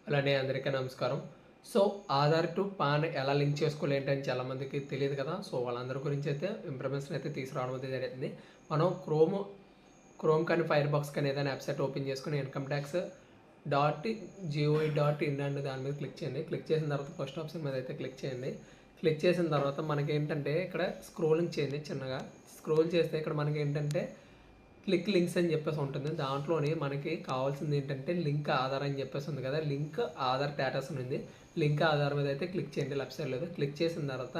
అలానే అందరికీ నమస్కారం. సో, ఆధార్ టు పాన్ ఎలా లింక్ చేసుకోవాలి ఏంటని చాలామందికి తెలియదు కదా! సో, వాళ్ళందరి గురించి అయితే ఇన్ఫర్మేషన్ అయితే తీసుకురావడం అయితే జరిగింది. మనం క్రోమ్ కానీ, ఫైర్ బాక్స్ కానీ ఏదైనా వెబ్‌సైట్ ఓపెన్ చేసుకొని ఇన్‌కమ్ టాక్స్ .gov.in అనే దాని మీద క్లిక్ చేయండి. క్లిక్ చేసిన తర్వాత ఫస్ట్ ఆప్షన్ మీద అయితే క్లిక్ చేయండి. క్లిక్ చేసిన తర్వాత మనకేంటంటే ఇక్కడ స్క్రోలింగ్ చేయండి చిన్నగా. స్క్రోల్ చేస్తే ఇక్కడ మనకేంటంటే క్లిక్ లింక్స్ అని చెప్పేసి ఉంటుంది. దాంట్లోని మనకి కావాల్సింది ఏంటంటే లింక్ ఆధార్ అని చెప్పేసి ఉంది కదా! లింక్ ఆధార్ స్టేటస్ ఉంది. లింక్ ఆధార్ మీద అయితే క్లిక్ చేయండి లెఫ్ట్ సైడ్‌లో. క్లిక్ చేసిన తర్వాత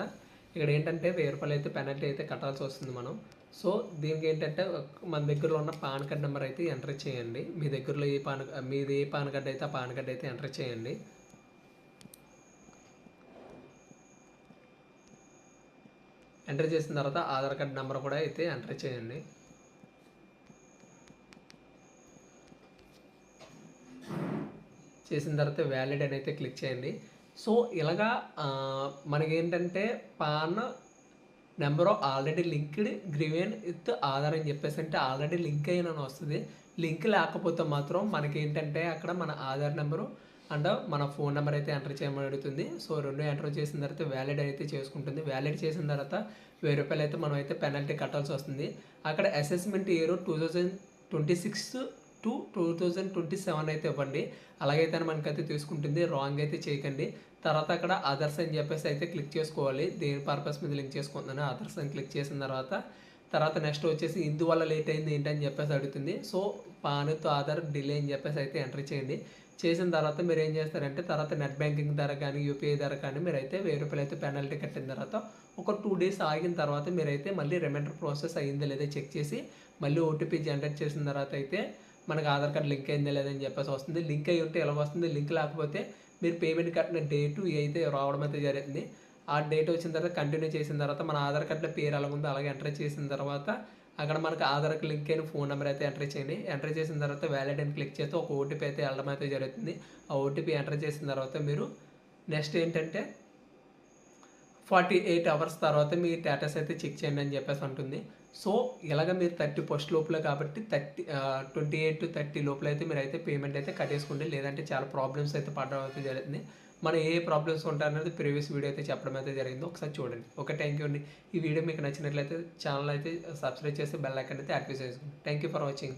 ఇక్కడ ఏంటంటే రూ. 1000 అయితే పెనాల్టీ అయితే కట్టాల్సి వస్తుంది మనం. సో, దీనికి ఏంటంటే మన దగ్గరలో ఉన్న పాన్ కార్డ్ నెంబర్ అయితే ఎంటర్ చేయండి. మీ దగ్గరలో మీది ఏ పాన్ కార్డ్ అయితే ఆ పాన్ కార్డ్ అయితే ఎంటర్ చేయండి. ఎంటర్ చేసిన తర్వాత ఆధార్ కార్డ్ నెంబర్ కూడా అయితే ఎంటర్ చేయండి. చేసిన తర్వాత వ్యాలిడ్ అని అయితే క్లిక్ చేయండి. సో, ఇలాగా మనకేంటంటే పాన్ నెంబరు ఆల్రెడీ లింక్డ్ గ్రీవెన్ విత్ ఆధార్ అని చెప్పేసి అంటే ఆల్రెడీ లింక్ అయినని వస్తుంది. లింక్ లేకపోతే మాత్రం మనకేంటంటే అక్కడ మన ఆధార్ నెంబరు అండ్ మన ఫోన్ నెంబర్ అయితే ఎంటర్ చేయమని అడుగుతుంది. సో, 2 ఎంటర్ చేసిన తర్వాత వ్యాలిడ్ అయితే చేసుకుంటుంది. వ్యాలిడ్ చేసిన తర్వాత రూ. 1000 అయితే మనం అయితే పెనాల్టీ కట్టాల్సి వస్తుంది. అక్కడ అసెస్మెంట్ ఇయర్ 2026 టు 2027 అయితే ఇవ్వండి. అలాగైతేనే మనకైతే తీసుకుంటుంది. రాంగ్ అయితే చేయకండి. తర్వాత అక్కడ అదర్స్ అని చెప్పేసి అయితే క్లిక్ చేసుకోవాలి. దేని పర్పస్ మీద లింక్ చేసుకుంటున్నాను అదర్స్ అని క్లిక్ చేసిన తర్వాత నెక్స్ట్ వచ్చేసి ఇందువల్ల లేట్ అయింది ఏంటని చెప్పేసి అడుగుతుంది. సో, పాన్‌తో ఆధార్ డిలే అని చెప్పేసి అయితే ఎంటర్ చేయండి. చేసిన తర్వాత మీరు ఏం చేస్తారంటే తర్వాత నెట్ బ్యాంకింగ్ ద్వారా కానీ, యూపీఐ ద్వారా కానీ మీరైతే రూ. 1000 అయితే పెనాల్టీ కట్టిన తర్వాత ఒక 2 డేస్ ఆగిన తర్వాత మీరైతే మళ్ళీ రిమైండర్ ప్రాసెస్ అయిందో లేదో చెక్ చేసి మళ్ళీ ఓటీపీ జనరేట్ చేసిన తర్వాత అయితే మనకు ఆధార్ కార్డ్ లింక్ అయిందా లేదని చెప్పేసి వస్తుంది. లింక్ అయ్యి ఉంటే ఎలా వస్తుంది, లింక్ లేకపోతే మీరు పేమెంట్ కట్టిన డేటు అయితే రావడం అయితే జరుగుతుంది. ఆ డేట్ వచ్చిన తర్వాత కంటిన్యూ చేసిన తర్వాత మన ఆధార్ కార్డులో పేరు ఎలా ఉందో అలాగే ఎంటర్ చేసిన తర్వాత అక్కడ మనకు ఆధార్కి లింక్ అయిన ఫోన్ నెంబర్ అయితే ఎంటర్ చేయండి. ఎంటర్ చేసిన తర్వాత వ్యాలిడ్ అని క్లిక్ చేస్తే ఒక ఓటీపీ అయితే వెళ్ళడం అయితే జరుగుతుంది. ఆ ఓటీపీ ఎంటర్ చేసిన తర్వాత మీరు నెక్స్ట్ ఏంటంటే 48 అవర్స్ తర్వాత మీ స్టేటస్ అయితే చెక్ చేయండి అని చెప్పేసి ఉంటుంది. సో, ఇలాగ మీరు 30 ఫస్ట్ లోపల కాబట్టి 28-30 లోపల అయితే మీరైతే పేమెంట్ అయితే కట్టేసుకోండి. లేదంటే చాలా ప్రాబ్లమ్స్ అయితే పడడం అయితే జరుగుతుంది. మనం ఏ ప్రాబ్లమ్స్ ఉంటాయనేది ప్రీవియస్ వీడియో అయితే చెప్పడం అయితే జరిగింది. ఒకసారి చూడండి. ఓకే, థ్యాంక్ యూ అండి. ఈ వీడియో మీకు నచ్చినట్లయితే ఛానల్ అయితే సబ్స్క్రైబ్ చేసి బెల్ ఐకాన్ అయితే యాక్టివేట్ చేసుకోండి. Thank you for watching.